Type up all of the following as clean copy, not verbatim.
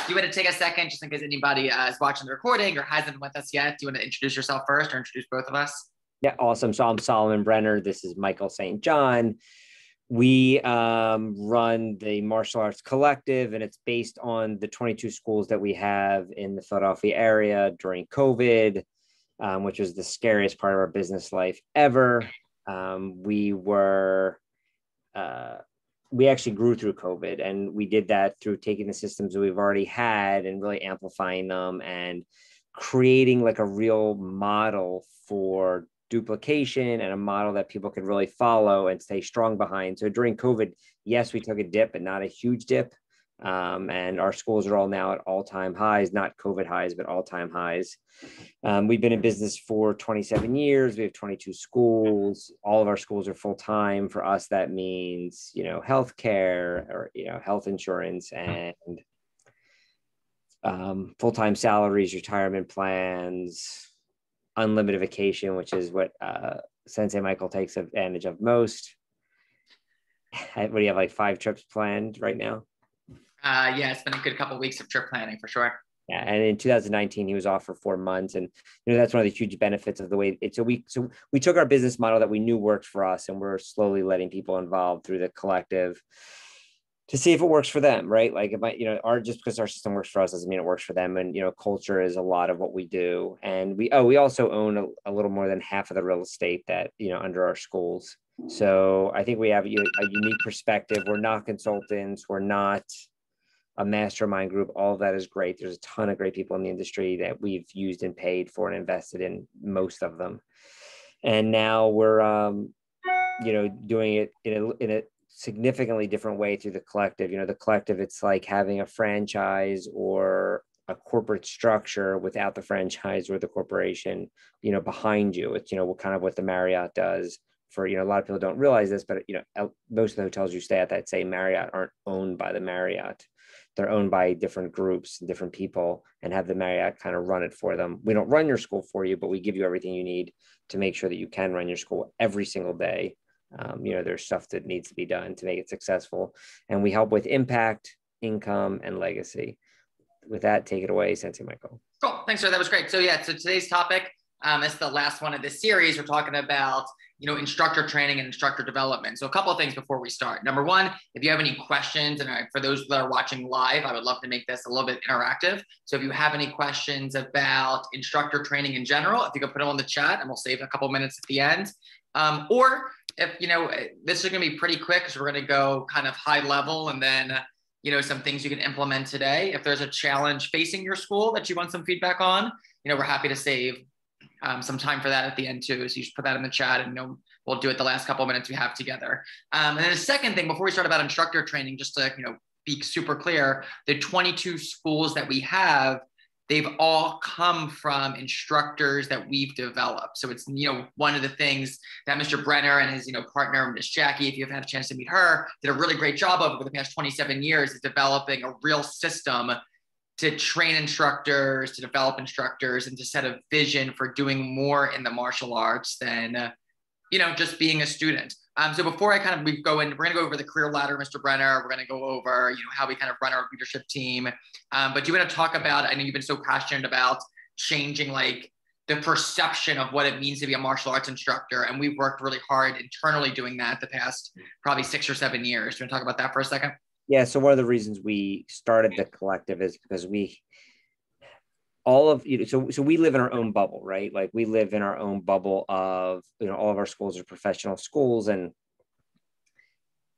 you want to take a second, just in case anybody is watching the recording or hasn't with us yet? Do you want to introduce yourself first or introduce both of us? Yeah, awesome. So I'm Solomon Brenner. This is Michael St. John. We run the Martial Arts Collective, and it's based on the 22 schools that we have in the Philadelphia area during COVID, which was the scariest part of our business life ever. We actually grew through COVID, and we did that through taking the systems that we've already had and really amplifying them and creating like a real model for duplication and a model that people could really follow and stay strong behind. So during COVID, yes, we took a dip, but not a huge dip. And our schools are all now at all-time highs, not COVID highs, but all-time highs. We've been in business for 27 years. We have 22 schools. All of our schools are full-time. For us, that means, healthcare or, health insurance and full-time salaries, retirement plans, unlimited vacation, which is what Sensei Michael takes advantage of most. What do you have, like 5 trips planned right now? Yeah, it's been a good couple of weeks of trip planning for sure. Yeah, and in 2019 he was off for 4 months, and that's one of the huge benefits of the way it. So we took our business model that we knew worked for us, and we're slowly letting people involved through the collective to see if it works for them, right? Like if just because our system works for us doesn't mean it works for them. And culture is a lot of what we do, and we also own a little more than half of the real estate that under our schools. So I think we have a unique perspective. We're not consultants. We're not a mastermind group. All of that is great. There's a ton of great people in the industry that we've used and paid for and invested in, most of them. And now we're, doing it in a significantly different way through the collective. The collective, it's like having a franchise or a corporate structure without the franchise or the corporation, behind you. It's, kind of what the Marriott does for, a lot of people don't realize this, but, most of the hotels you stay at that say Marriott aren't owned by the Marriott. They're owned by different groups, different people, and have the Marriott kind of run it for them. We don't run your school for you, but we give you everything you need to make sure that you can run your school every single day. There's stuff that needs to be done to make it successful. And we help with impact, income, and legacy. With that, take it away, Sensei Michael. Cool. Thanks, sir. That was great. So today's topic is the last one of this series. We're talking about instructor training and instructor development. So a couple of things before we start. Number one, if you have any questions, and for those that are watching live, I would love to make this a little bit interactive. So if you have any questions about instructor training in general, if you could put them on the chat, and we'll save a couple minutes at the end. Or if, this is going to be pretty quick because we're going to go kind of high level and then, some things you can implement today. If there's a challenge facing your school that you want some feedback on, we're happy to save some time for that at the end too. So you just put that in the chat and we'll do it the last couple of minutes we have together. And then the second thing, before we start about instructor training, just to, be super clear, the 22 schools that we have, they've all come from instructors that we've developed. So it's, one of the things that Mr. Brenner and his, partner, Ms. Jackie, if you've had a chance to meet her, did a really great job of over the past 27 years is developing a real system to train instructors, to develop instructors, and to set a vision for doing more in the martial arts than, just being a student. So before we go in, we're going to go over the career ladder, Mr. Brenner. We're going to go over, how we kind of run our leadership team. But do you want to talk about, I know you've been so passionate about changing like the perception of what it means to be a martial arts instructor. And we've worked really hard internally doing that the past probably 6 or 7 years. Do you want to talk about that for a second? Yeah. So one of the reasons we started the collective is because we live in our own bubble, right? Like we live in our own bubble of, all of our schools are professional schools.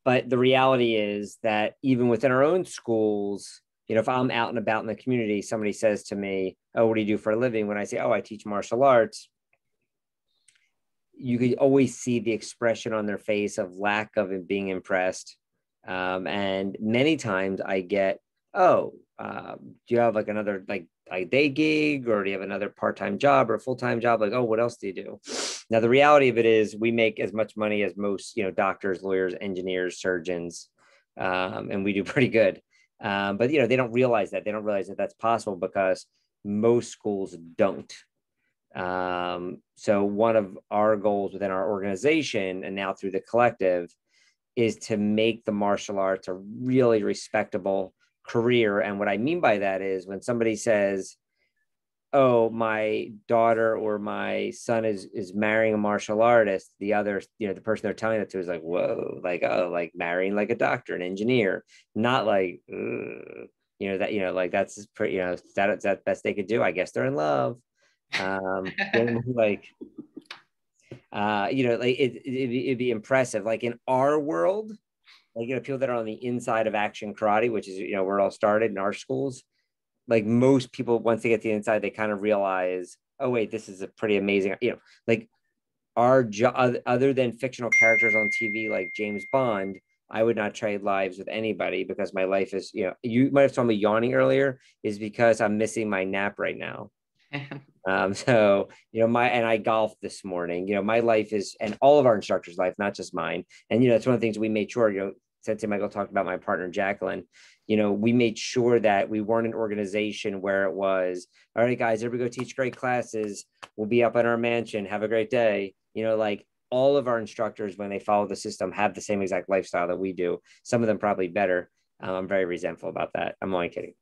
But the reality is that even within our own schools, if I'm out and about in the community, somebody says to me, "Oh, what do you do for a living?" When I say, "Oh, I teach martial arts," you could always see the expression on their face of lack of being impressed. And many times I get, "Oh, do you have like another a day gig, or do you have another part-time job or a full-time job?" Like, "Oh, what else do you do?" Now, the reality of it is we make as much money as most, doctors, lawyers, engineers, surgeons, and we do pretty good. But, they don't realize that. They don't realize that that's possible because most schools don't. So one of our goals within our organization and now through the collective is to make the martial arts a really respectable career. And what I mean by that is when somebody says, oh, my daughter or my son is marrying a martial artist, the other, the person they're telling that to is like, whoa, like, oh, like marrying like a doctor, an engineer, not like, like that's pretty, that's that best they could do. I guess they're in love. Like, like it'd be impressive. Like in our world, like, people that are on the inside of action karate, which is, where it all started in our schools, like most people, once they get to the inside, they kind of realize, oh wait, this is a pretty amazing, like our job, other than fictional characters on TV like James Bond, I would not trade lives with anybody because my life is, you might have told me yawning earlier is because I'm missing my nap right now. So, and I golfed this morning, my life is, and all of our instructors' life, not just mine. And, that's one of the things we made sure, Sensei Michael talked about my partner, Jacqueline, we made sure that we weren't an organization where it was, all right, guys, everybody go teach great classes. We'll be up in our mansion. Have a great day. Like all of our instructors, when they follow the system, have the same exact lifestyle that we do. Some of them probably better. I'm very resentful about that. I'm only kidding.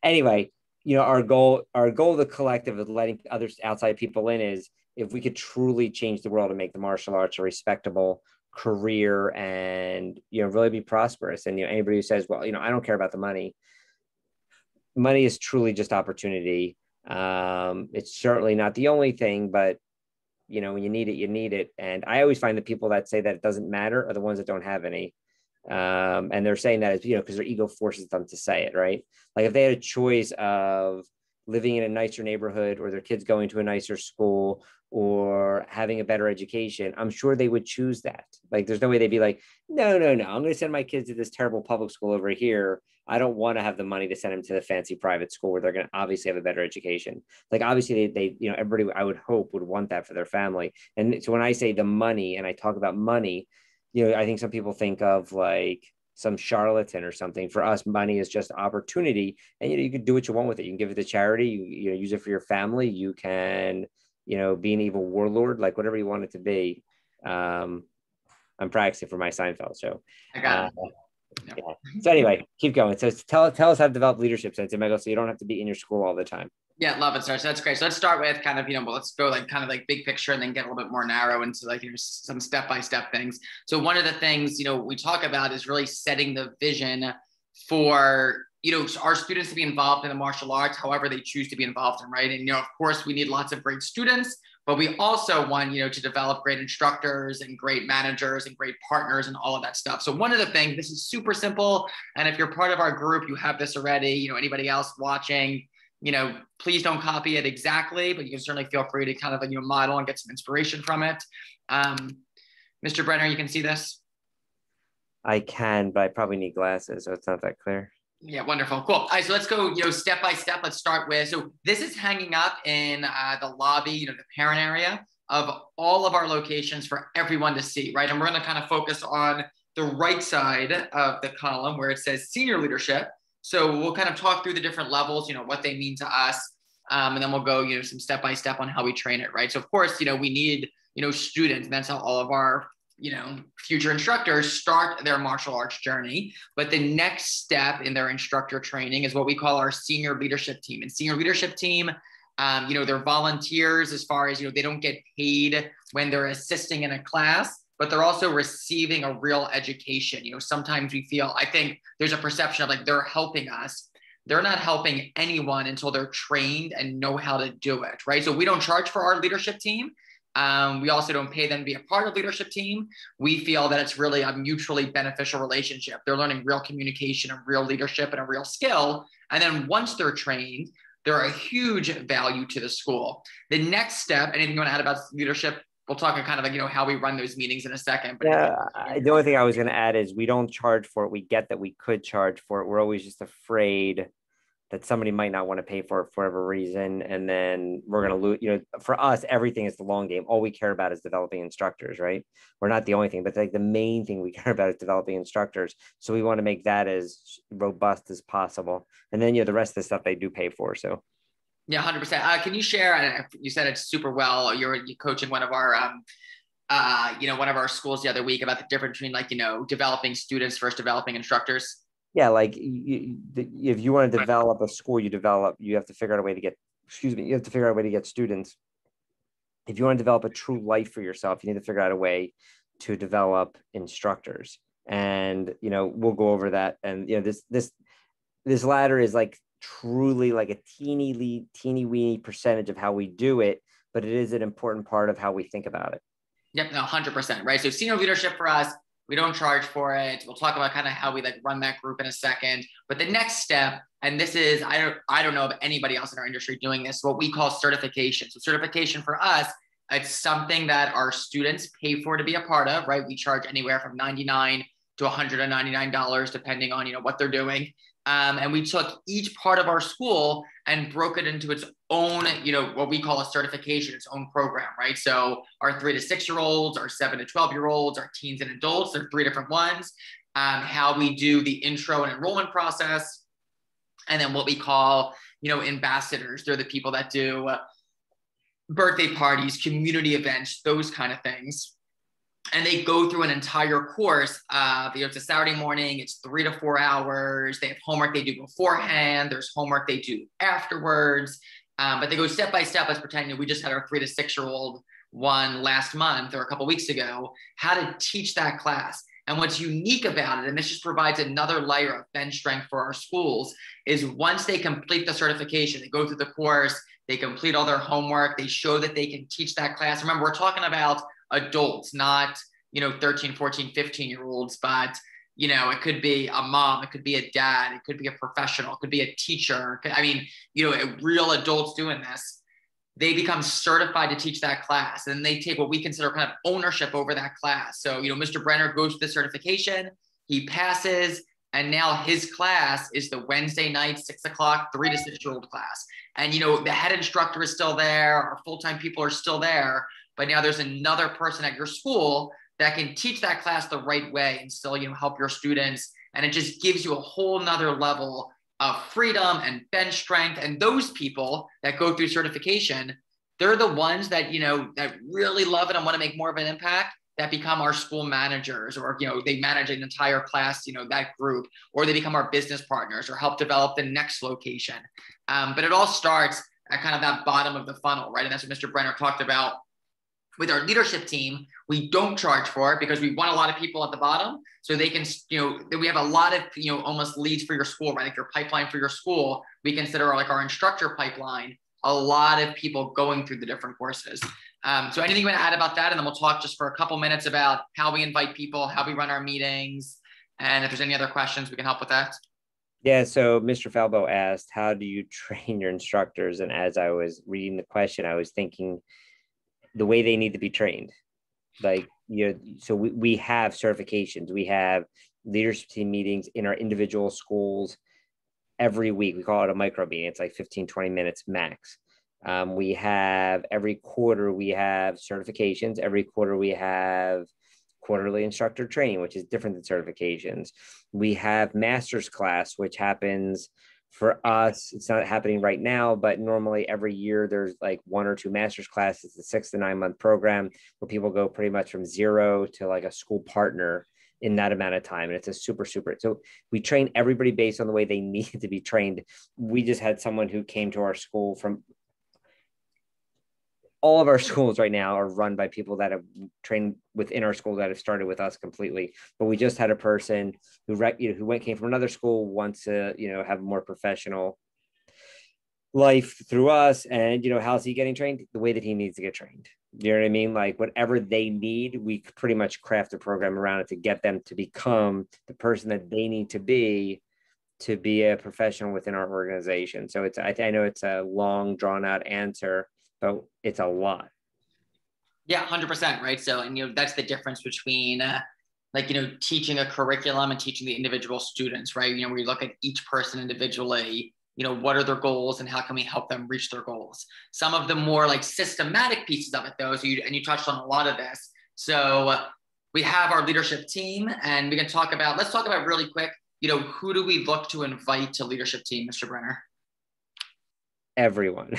Anyway, our goal, the collective of letting others, outside people in, is if we could truly change the world and make the martial arts a respectable career and, really be prosperous. And, anybody who says, well, I don't care about the money is truly just opportunity. It's certainly not the only thing, but, when you need it, you need it. And I always find the people that say that it doesn't matter are the ones that don't have any. And they're saying that, because their ego forces them to say it, right? Like if they had a choice of living in a nicer neighborhood or their kids going to a nicer school or having a better education, I'm sure they would choose that. Like there's no way they'd be like, no, I'm going to send my kids to this terrible public school over here. I don't want to have the money to send them to the fancy private school where they're going to obviously have a better education. Like obviously they everybody, I would hope, would want that for their family. And so when I say the money and I talk about money, I think some people think of like some charlatan or something. For us, money is just opportunity, and you can do what you want with it. You can give it to charity. You use it for your family. You can, be an evil warlord, like whatever you want it to be. I'm practicing for my Seinfeld show. I got it. Yeah. So anyway, keep going. So tell us how to develop leadership, Sensei Michael, so you don't have to be in your school all the time. Yeah, love it, sir. So that's great. So let's start with kind of, let's go like kind of like big picture and then get a little bit more narrow into like, some step-by-step things. So one of the things, we talk about is really setting the vision for, our students to be involved in the martial arts, however they choose to be involved in, right? And, of course, we need lots of great students, but we also want, to develop great instructors and great managers and great partners and all of that stuff. So one of the things, this is super simple. And if you're part of our group, you have this already, anybody else watching, please don't copy it exactly, but you can certainly feel free to kind of, model and get some inspiration from it. Mr. Brenner, you can see this? I can, but I probably need glasses, so it's not that clear. Yeah, wonderful. Cool. All right, so let's go, step by step. Let's start with, so this is hanging up in the lobby, the parent area of all of our locations for everyone to see, right? And we're going to kind of focus on the right side of the column where it says senior leadership. So we'll kind of talk through the different levels, what they mean to us. And then we'll go, some step by step on how we train it, right? So of course, we need, students, and that's how all of our, future instructors start their martial arts journey. But the next step in their instructor training is what we call our senior leadership team. And senior leadership team, they're volunteers as far as, they don't get paid when they're assisting in a class, but they're also receiving a real education. Sometimes we feel, I think there's a perception of like, they're helping us. They're not helping anyone until they're trained and know how to do it, right? So we don't charge for our leadership team. We also don't pay them to be a part of leadership team. We feel that it's really a mutually beneficial relationship. They're learning real communication and real leadership and a real skill. And then once they're trained, they're a huge value to the school. The next step, anything you want to add about leadership? We'll talk kind of like, how we run those meetings in a second. But yeah, the only thing I was going to add is we don't charge for it. We get that we could charge for it. We're always just afraid that somebody might not want to pay for it for whatever reason. And then we're going to lose, for us, everything is the long game. All we care about is developing instructors, right? We're not the only thing, but like the main thing we care about is developing instructors. So we want to make that as robust as possible. And then, the rest of the stuff they do pay for. So. Yeah, 100%. Can you share, you said it super well, you're coaching one of our, one of our schools the other week about the difference between like, developing students versus developing instructors? Yeah, like if you want to develop a school, you have to figure out a way to get, you have to figure out a way to get students. If you want to develop a true life for yourself, you need to figure out a way to develop instructors. And, we'll go over that. And, this ladder is like truly like a teeny weeny percentage of how we do it, but it is an important part of how we think about it. Yep, no, 100%, right? So senior leadership for us, we don't charge for it. We'll talk about kind of how we like run that group in a second. But the next step, and this is, I don't know of anybody else in our industry doing this, what we call certification. So certification for us, it's something that our students pay for to be a part of, right? We charge anywhere from $99 to $199, depending on, what they're doing. And we took each part of our school and broke it into its own, what we call a certification, its own program, right? So our 3 to 6 year olds, our 7 to 12 year olds, our teens and adults, there are 3 different ones. How we do the intro and enrollment process. And then what we call, ambassadors. They're the people that do birthday parties, community events, those kind of things. And they go through an entire course. It's a Saturday morning. It's 3 to 4 hours. They have homework they do beforehand. There's homework they do afterwards. But they go step by step. Let's pretend we just had our 3 to 6 year old one last month or a couple of weeks ago, how to teach that class. And what's unique about it, and this just provides another layer of bench strength for our schools, is once they complete the certification, they go through the course, they complete all their homework, they show that they can teach that class. Remember, we're talking about adults, not, 13, 14, 15-year-olds, but, it could be a mom, it could be a dad, it could be a professional, it could be a teacher. Real adults doing this, they become certified to teach that class. And they take what we consider kind of ownership over that class. So, Mr. Brenner goes through the certification, he passes, and now his class is the Wednesday night, 6 o'clock, 3 to 6 year old class. And, the head instructor is still there, our full-time people are still there, but now there's another person at your school that can teach that class the right way and still, help your students. And it just gives you a whole nother level of freedom and bench strength. And those people that go through certification, they're the ones that, that really love it and want to make more of an impact, that become our school managers, or, they manage an entire class, that group, or they become our business partners or help develop the next location. But it all starts at kind of that bottom of the funnel, right? And that's what Mr. Brenner talked about. With our leadership team, we don't charge for it because we want a lot of people at the bottom, so they can, we have a lot of, almost leads for your school, right? Like your pipeline for your school, we consider like our instructor pipeline, a lot of people going through the different courses. So anything you want to add about that? And then we'll talk just for a couple minutes about how we invite people, how we run our meetings. And if there's any other questions, we can help with that. Yeah, so Mr. Falbo asked, how do you train your instructors? And as I was reading the question, I was thinking, the way they need to be trained. Like, so we have certifications, we have leadership team meetings in our individual schools every week. We call it a micro meeting. It's like 15, 20 minutes max. We have every quarter, we have certifications. Every quarter we have quarterly instructor training, which is different than certifications. We have master's class, which happens for us. It's not happening right now, but normally every year there's like 1 or 2 master's classes. It's a 6 to 9 month program where people go pretty much from 0 to like a school partner in that amount of time. And it's a super. So we train everybody based on the way they need to be trained. We just had someone who came to our school from, all of our schools right now are run by people that have trained within our school that have started with us completely. But we just had a person who came from another school, wants to, have a more professional life through us. And, how's he getting trained? The way that he needs to get trained. You know what I mean? Like whatever they need, we pretty much craft a program around it to get them to become the person that they need to be a professional within our organization. So I know it's a long drawn out answer, but it's a lot. Yeah, 100%. Right. So, and, that's the difference between teaching a curriculum and teaching the individual students, right? We look at each person individually, what are their goals and how can we help them reach their goals? Some of the more like systematic pieces of it though, you touched on a lot of this. So we have our leadership team, and let's talk about really quick, who do we look to invite to leadership team, Mr. Brenner? Everyone.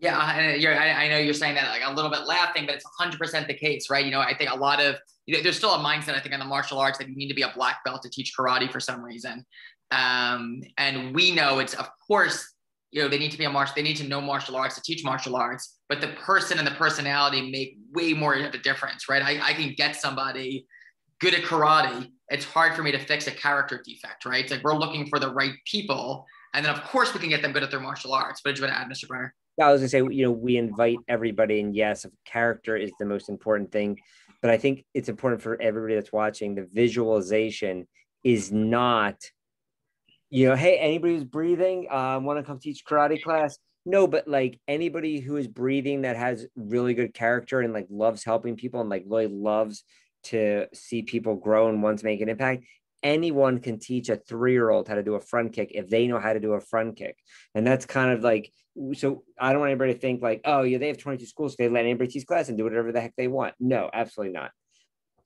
Yeah, I know you're saying that like a little bit laughing, but it's 100% the case, right? I think a lot of, there's still a mindset, I think, in the martial arts that you need to be a black belt to teach karate for some reason. And we know it's, of course, they need to be they need to know martial arts to teach martial arts, but the person and the personality make way more of a difference, right? I can get somebody good at karate. It's hard for me to fix a character defect, right? It's like we're looking for the right people. And then, of course, we can get them good at their martial arts. What did you want to add, Mr. Brenner? Yeah, I was gonna say, we invite everybody, and yes, character is the most important thing, but I think it's important for everybody that's watching. The visualization is not, hey, anybody who's breathing, want to come teach karate class? No, but like anybody who is breathing that has really good character and like loves helping people and like really loves to see people grow and wants to make an impact. Anyone can teach a 3-year-old how to do a front kick if they know how to do a front kick. And that's kind of like, so I don't want anybody to think like, oh yeah, they have 22 schools, so they let anybody teach class and do whatever the heck they want. No, absolutely not.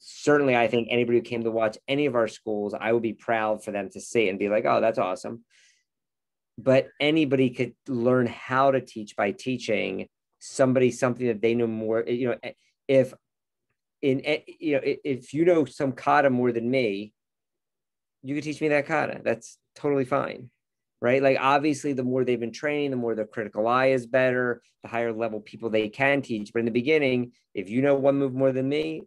Certainly, I think anybody who came to watch any of our schools, I would be proud for them to see it and be like, oh, that's awesome. But anybody could learn how to teach by teaching somebody something that they know more. If you know some kata more than me, you could teach me that kata. That's totally fine, right? Like obviously, the more they've been training, the more their critical eye is better, the higher level people they can teach. But in the beginning, if you know one move more than me,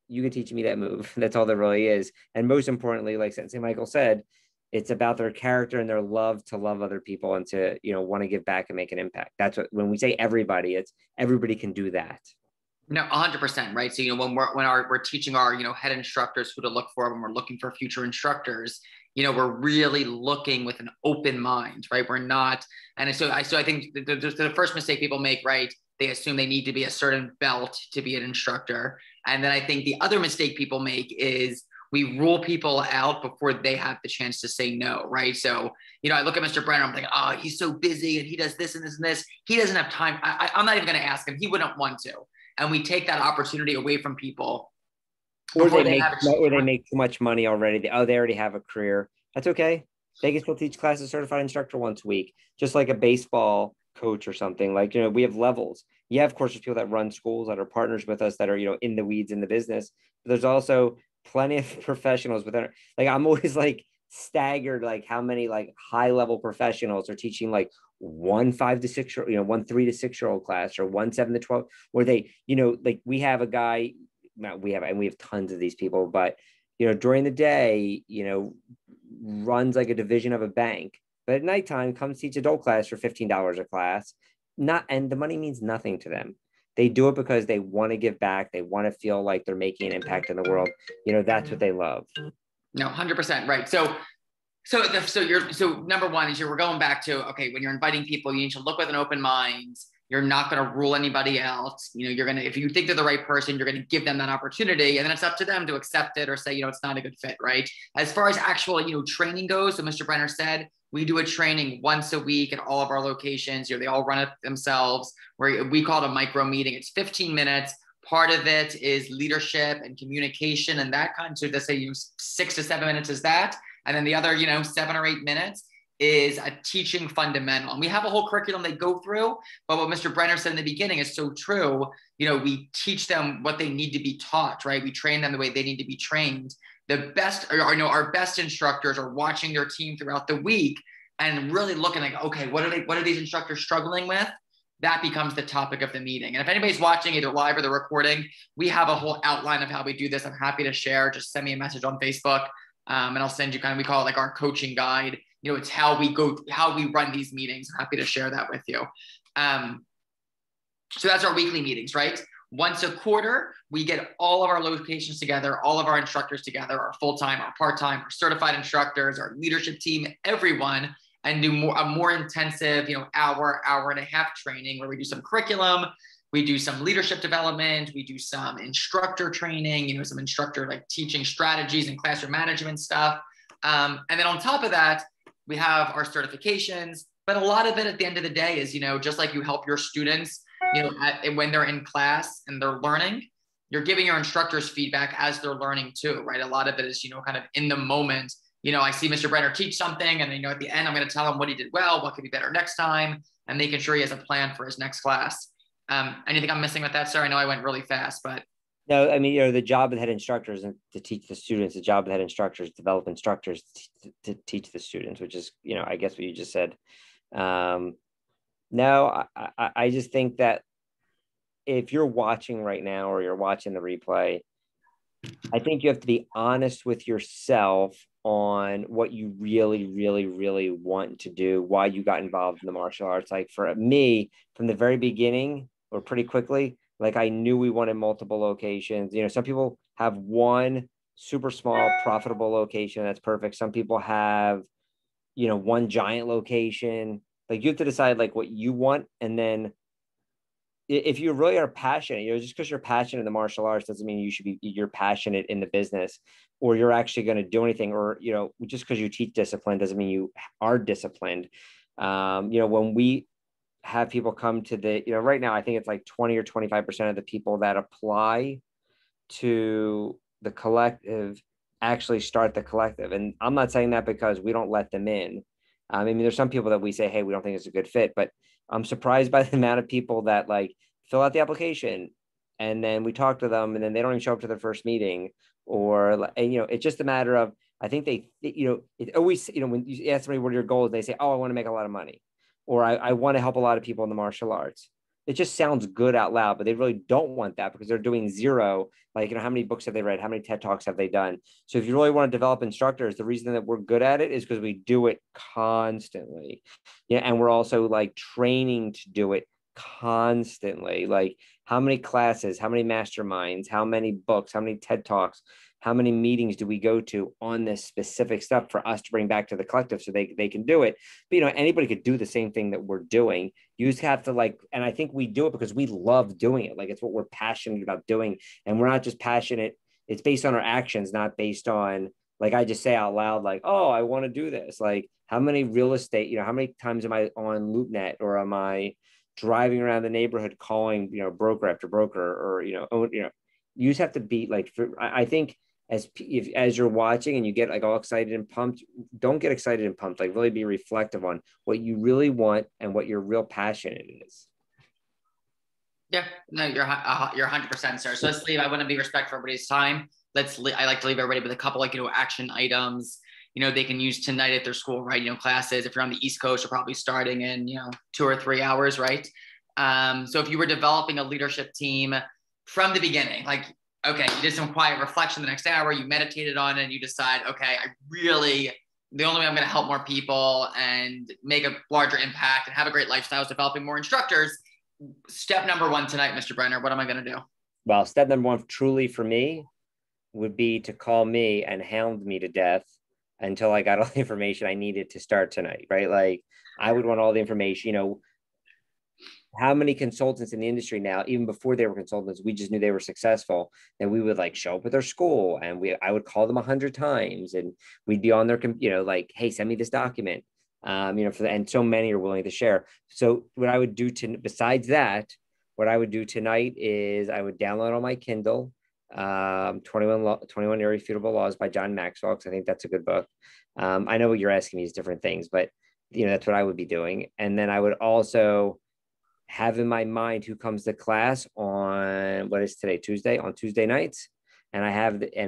you can teach me that move. That's all there really is. And most importantly, like Sensei Michael said, it's about their character and their love to love other people and to, want to give back and make an impact. That's what, when we say everybody, it's everybody can do that. No, 100%, right? So, when we're teaching our, head instructors who to look for, when we're looking for future instructors, we're really looking with an open mind, right? We're not, and so I think the first mistake people make, right? They assume they need to be a certain belt to be an instructor. And then I think the other mistake people make is we rule people out before they have the chance to say no, right? So, I look at Mr. Brenner, I'm like, oh, he's so busy and he does this and this and this. He doesn't have time. I'm not even going to ask him. He wouldn't want to. And we take that opportunity away from people. Or they make too much money already. They already have a career. That's okay. They can still teach classes certified instructor once a week, just like a baseball coach or something. Like, we have levels. Yeah, of course, there's people that run schools that are partners with us that are, in the weeds in the business. But there's also plenty of professionals within. Like, I'm always like staggered, like how many like high level professionals are teaching like 1 5 to 6 year, 1 3 to 6 year old class or 1 7 to 12, where they, like we have a guy, we have tons of these people, but during the day, runs like a division of a bank, but at nighttime comes teach adult class for $15 a class. And the money means nothing to them. They do it because they want to give back. They want to feel like they're making an impact in the world. That's what they love. No, 100%. Right. So number one is we're going back to, okay, when you're inviting people, you need to look with an open mind. You're not going to rule anybody else. You're going to, if you think they're the right person, you're going to give them that opportunity, and then it's up to them to accept it or say, it's not a good fit. Right. As far as actual, training goes. So Mr. Brenner said, we do a training once a week at all of our locations. They all run it themselves, where we call it a micro meeting. It's 15 minutes. Part of it is leadership and communication and that kind. So let's say 6 to 7 minutes is that. And then the other, 7 or 8 minutes is a teaching fundamental. And we have a whole curriculum they go through, but what Mr. Brenner said in the beginning is so true. We teach them what they need to be taught, right? We train them the way they need to be trained. The best, our best instructors are watching their team throughout the week and really looking like, okay, what are these instructors struggling with? That becomes the topic of the meeting. And if anybody's watching either live or the recording, we have a whole outline of how we do this. I'm happy to share. Just send me a message on Facebook. And I'll send you we call it like our coaching guide. It's how we run these meetings. I'm happy to share that with you. So that's our weekly meetings, right? Once a quarter, we get all of our locations together, all of our instructors together, our full-time, our part-time, our certified instructors, our leadership team, everyone, and do a more intensive, hour and a half training where we do some curriculum, we do some leadership development, we do some instructor training, some instructor like teaching strategies and classroom management stuff. And then on top of that, we have our certifications, but a lot of it at the end of the day is, just like you help your students, when they're in class and they're learning, you're giving your instructors feedback as they're learning too, right? A lot of it is, kind of in the moment. I see Mr. Brenner teach something and, at the end, I'm going to tell him what he did well, what could be better next time, and making sure he has a plan for his next class. Anything I'm missing with that, sir? I know I went really fast, but. No, I mean, the job of the head instructor isn't to teach the students. The job of the head instructor is to develop instructors to teach the students, which is, I guess what you just said. Um, no, I just think that if you're watching right now or you're watching the replay, I think you have to be honest with yourself on what you really, really, really want to do, why you got involved in the martial arts. Like for me, from the very beginning or pretty quickly, like I knew we wanted multiple locations. Some people have one super small, profitable location. That's perfect. Some people have, one giant location. Like you have to decide like what you want. And then if you really are passionate, just because you're passionate in the martial arts doesn't mean you're passionate in the business or you're actually going to do anything, or, just because you teach discipline doesn't mean you are disciplined. When we have people come to right now, I think it's like 20 or 25% of the people that apply to the collective actually start the collective. And I'm not saying that because we don't let them in. I mean, there's some people that we say, hey, we don't think it's a good fit, but I'm surprised by the amount of people that like fill out the application and then we talk to them and then they don't even show up to their first meeting, or, and, it's just a matter of, I think it always, when you ask somebody what are your goals, they say, oh, I want to make a lot of money, or I want to help a lot of people in the martial arts. It just sounds good out loud, but they really don't want that because they're doing zero. Like, how many books have they read? How many TED Talks have they done? So if you really want to develop instructors, the reason that we're good at it is because we do it constantly. Yeah. And we're also like training to do it constantly. Like how many classes, how many masterminds, how many books, how many TED Talks, how many meetings do we go to on this specific stuff for us to bring back to the collective so they can do it? But, anybody could do the same thing that we're doing. You just have to and I think we do it because we love doing it. Like it's what we're passionate about doing. And we're not just passionate. It's based on our actions, not based on, like, I just say out loud, like, oh, I want to do this. Like how many real estate, how many times am I on LoopNet, or am I driving around the neighborhood calling, broker after broker, or, you just have to be like, I think as you're watching and you get like all excited and pumped, don't get excited and pumped. Like really be reflective on what you really want and what your real passion is. Yeah, no, you're 100%, sir. So let's leave. I want to be respectful for everybody's time. I like to leave everybody with a couple like action items they can use tonight at their school, right? Classes. If you're on the East Coast, you're probably starting in 2 or 3 hours, right? So if you were developing a leadership team from the beginning, like, okay, you did some quiet reflection the next hour, you meditated on it, and you decide, okay, the only way I'm going to help more people and make a larger impact and have a great lifestyle is developing more instructors. Step number 1 tonight, Mr. Brenner, what am I going to do? Well, step number 1 truly for me would be to call me and hound me to death until I got all the information I needed to start tonight, right? Like I would want all the information, how many consultants in the industry now, even before they were consultants, we just knew they were successful, and we would like show up at their school and I would call them 100 times and we'd be on their, like, hey, send me this document. And so many are willing to share. So what I would do besides that, what I would do tonight is I would download on my Kindle, 21 Irrefutable Laws by John Maxwell, because I think that's a good book. I know what you're asking me is different things, but that's what I would be doing. And then I would also have in my mind who comes to class on, what is today, Tuesday, on Tuesday nights. And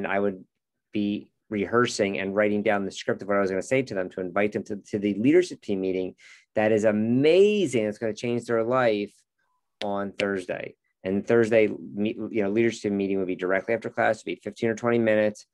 I would be rehearsing and writing down the script of what I was going to say to them to invite them to the leadership team meeting. That is amazing. It's going to change their life on Thursday. And Thursday, leadership meeting would be directly after class. It'd be 15 or 20 minutes.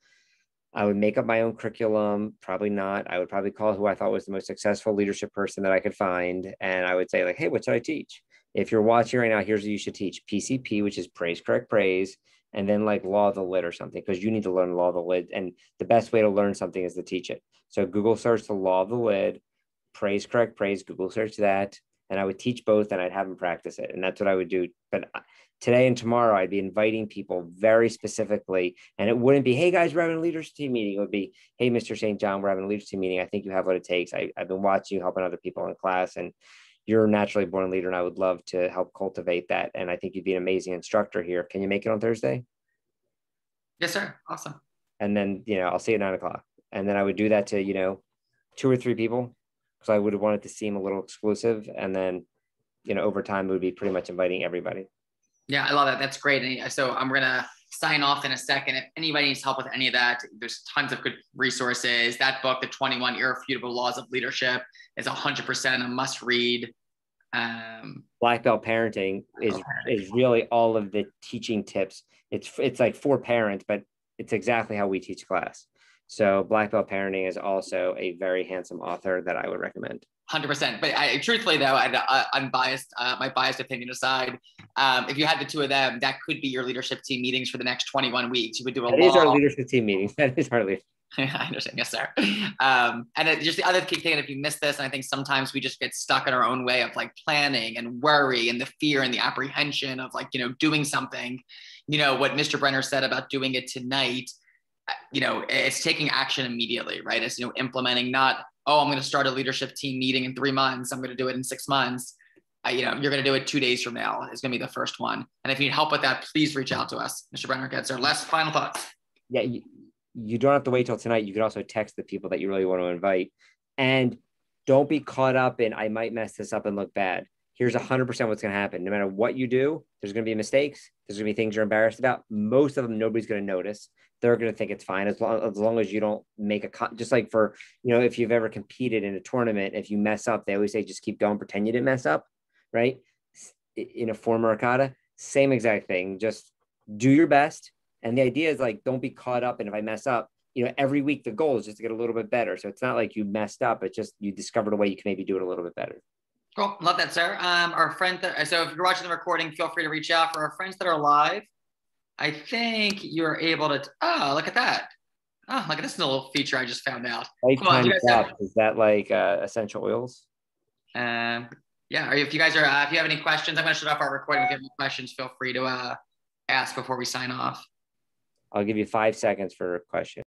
I would make up my own curriculum. Probably not. I would probably call who I thought was the most successful leadership person that I could find. And I would say like, hey, what should I teach? If you're watching right now, here's what you should teach: PCP, which is praise, correct, praise, and then like law of the lid or something, because you need to learn law of the lid. And the best way to learn something is to teach it. So Google search the law of the lid, praise, correct, praise, Google search that. And I would teach both and I'd have them practice it. And that's what I would do. But today and tomorrow, I'd be inviting people very specifically. And it wouldn't be, hey guys, we're having a leadership team meeting. It would be, hey, Mr. St. John, we're having a leadership team meeting. I think you have what it takes. I've been watching you helping other people in class, and you're a naturally born leader, and I would love to help cultivate that. And I think you'd be an amazing instructor here. Can you make it on Thursday? Yes, sir. Awesome. And then, I'll see you at 9:00. And then I would do that to, 2 or 3 people, because I would have wanted to seem a little exclusive. And then, over time, it would be pretty much inviting everybody. Yeah, I love that. That's great. And so I'm going to sign off in a second. If anybody needs help with any of that, there's tons of good resources. That book, The 21 Irrefutable Laws of Leadership, is 100% a must read. Black Belt Parenting is really all of the teaching tips. It's like for parents, but it's exactly how we teach class. So Black Belt Parenting is also a very handsome author that I would recommend. 100%. But truthfully, though, unbiased, my biased opinion aside, if you had the two of them, that could be your leadership team meetings for the next 21 weeks. You would do a lot. That is our leadership team meetings. That is our leadership. I understand. Yes, sir. And just the other key thing, if you miss this, and I think sometimes we just get stuck in our own way of like planning and worry and the fear and the apprehension of like, doing something, what Mr. Brenner said about doing it tonight, it's taking action immediately, right? It's, implementing, not, oh, I'm going to start a leadership team meeting in 3 months. I'm going to do it in 6 months. You're going to do it 2 days from now. It's going to be the first one. And if you need help with that, please reach out to us. Mr. Brenner gets our last final thoughts. Yeah. You don't have to wait till tonight. You can also text the people that you really want to invite, and don't be caught up in, I might mess this up and look bad. Here's 100% what's going to happen. No matter what you do, there's going to be mistakes. There's going to be things you're embarrassed about. Most of them, nobody's going to notice. They're going to think it's fine as long as you don't make just like for, if you've ever competed in a tournament, if you mess up, they always say, just keep going, pretend you didn't mess up, right? In a former regatta, same exact thing. Just do your best. And the idea is like, don't be caught up. And if I mess up, every week the goal is just to get a little bit better. So it's not like you messed up. It's just you discovered a way you can maybe do it a little bit better. Cool. Love that, sir. Our friend, so if you're watching the recording, feel free to reach out. For our friends that are live, I think you're able to, look at that. Oh, look at this little feature I just found out. Is that like essential oils? Yeah. If you guys are, if you have any questions, I'm going to shut off our recording. If you have any questions, feel free to ask before we sign off. I'll give you 5 seconds for a question.